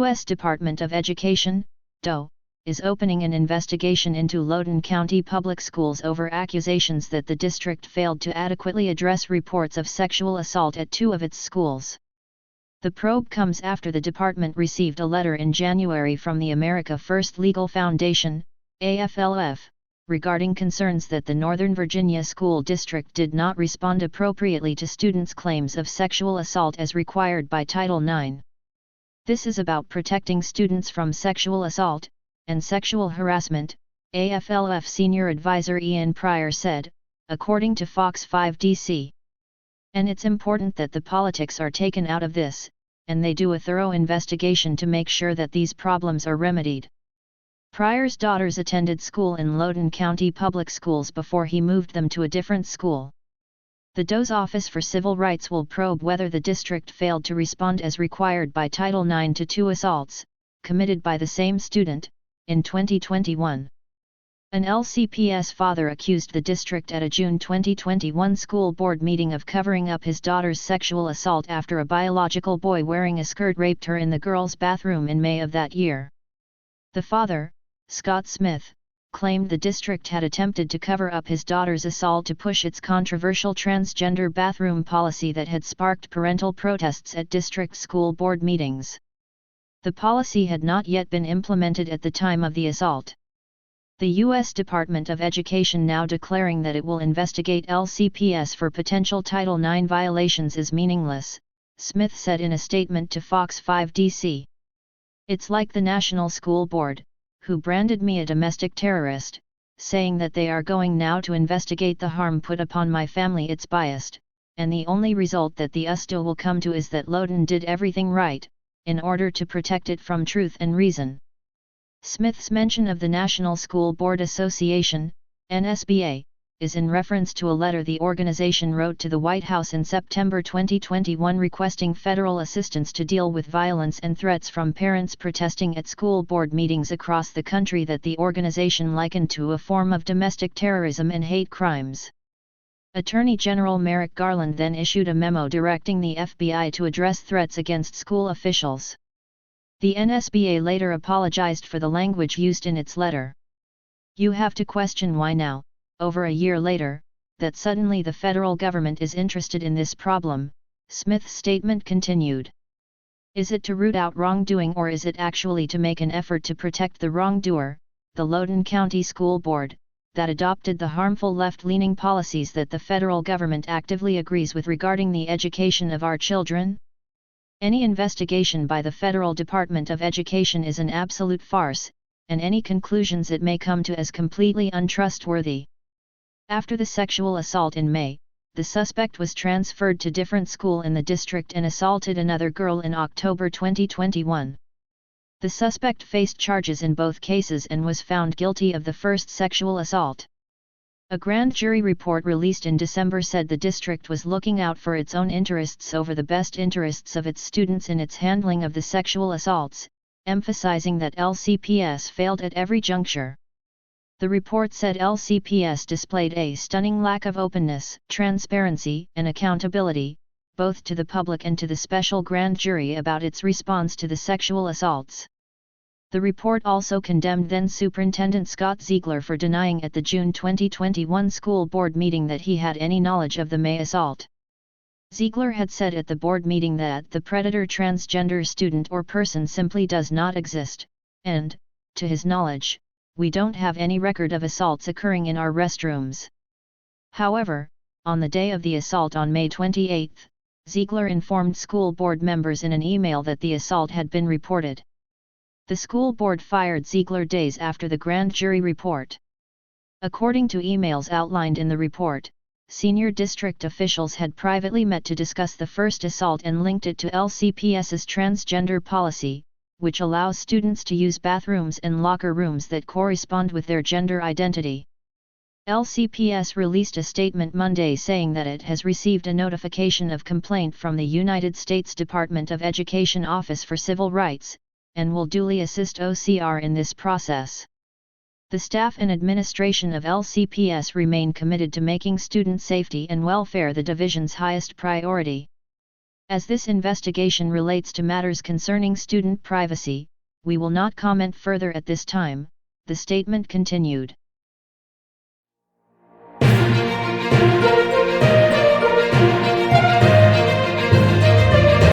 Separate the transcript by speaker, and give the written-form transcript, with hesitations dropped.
Speaker 1: U.S. Department of Education, DOE, is opening an investigation into Loudoun County Public Schools over accusations that the district failed to adequately address reports of sexual assault at 2 of its schools. The probe comes after the department received a letter in January from the America First Legal Foundation, AFLF, regarding concerns that the Northern Virginia School District did not respond appropriately to students' claims of sexual assault as required by Title IX. This is about protecting students from sexual assault and sexual harassment, AFLF Senior Advisor Ian Pryor said, according to Fox 5 DC. And it's important that the politics are taken out of this, and they do a thorough investigation to make sure that these problems are remedied. Pryor's daughters attended school in Loudoun County Public Schools before he moved them to a different school. The DOE's Office for Civil Rights will probe whether the district failed to respond as required by Title IX to 2 assaults, committed by the same student, in 2021. An LCPS father accused the district at a June 2021 school board meeting of covering up his daughter's sexual assault after a biological boy wearing a skirt raped her in the girls' bathroom in May of that year. The father, Scott Smith, claimed the district had attempted to cover up his daughter's assault to push its controversial transgender bathroom policy that had sparked parental protests at district school board meetings. The policy had not yet been implemented at the time of the assault. The U.S. Department of Education now declaring that it will investigate LCPS for potential Title IX violations is meaningless, Smith said in a statement to Fox 5 DC. It's like the National School Board, who branded me a domestic terrorist, saying that they are going now to investigate the harm put upon my family. It's biased, and the only result that the USDO will come to is that Loudoun did everything right, in order to protect it from truth and reason. Smith's mention of the National School Board Association, NSBA, is in reference to a letter the organization wrote to the White House in September 2021 requesting federal assistance to deal with violence and threats from parents protesting at school board meetings across the country that the organization likened to a form of domestic terrorism and hate crimes. Attorney General Merrick Garland then issued a memo directing the FBI to address threats against school officials. The NSBA later apologized for the language used in its letter. You have to question why now, over a year later, that suddenly the federal government is interested in this problem, Smith's statement continued. Is it to root out wrongdoing, or is it actually to make an effort to protect the wrongdoer, the Loudoun County School Board, that adopted the harmful left-leaning policies that the federal government actively agrees with regarding the education of our children? Any investigation by the Federal Department of Education is an absolute farce, and any conclusions it may come to as completely untrustworthy. After the sexual assault in May, the suspect was transferred to different school in the district and assaulted another girl in October 2021. The suspect faced charges in both cases and was found guilty of the first sexual assault. A grand jury report released in December said the district was looking out for its own interests over the best interests of its students in its handling of the sexual assaults, emphasizing that LCPS failed at every juncture. The report said LCPS displayed a stunning lack of openness, transparency, and accountability, both to the public and to the special grand jury about its response to the sexual assaults. The report also condemned then-Superintendent Scott Ziegler for denying at the June 2021 school board meeting that he had any knowledge of the May assault. Ziegler had said at the board meeting that the predator transgender student or person simply does not exist, and, to his knowledge, we don't have any record of assaults occurring in our restrooms. However, on the day of the assault on May 28, Ziegler informed school board members in an email that the assault had been reported. The school board fired Ziegler days after the grand jury report. According to emails outlined in the report, senior district officials had privately met to discuss the first assault and linked it to LCPS's transgender policy, which allows students to use bathrooms and locker rooms that correspond with their gender identity. LCPS released a statement Monday saying that it has received a notification of complaint from the United States Department of Education Office for Civil Rights, and will duly assist OCR in this process. The staff and administration of LCPS remain committed to making student safety and welfare the division's highest priority. As this investigation relates to matters concerning student privacy, we will not comment further at this time, the statement continued.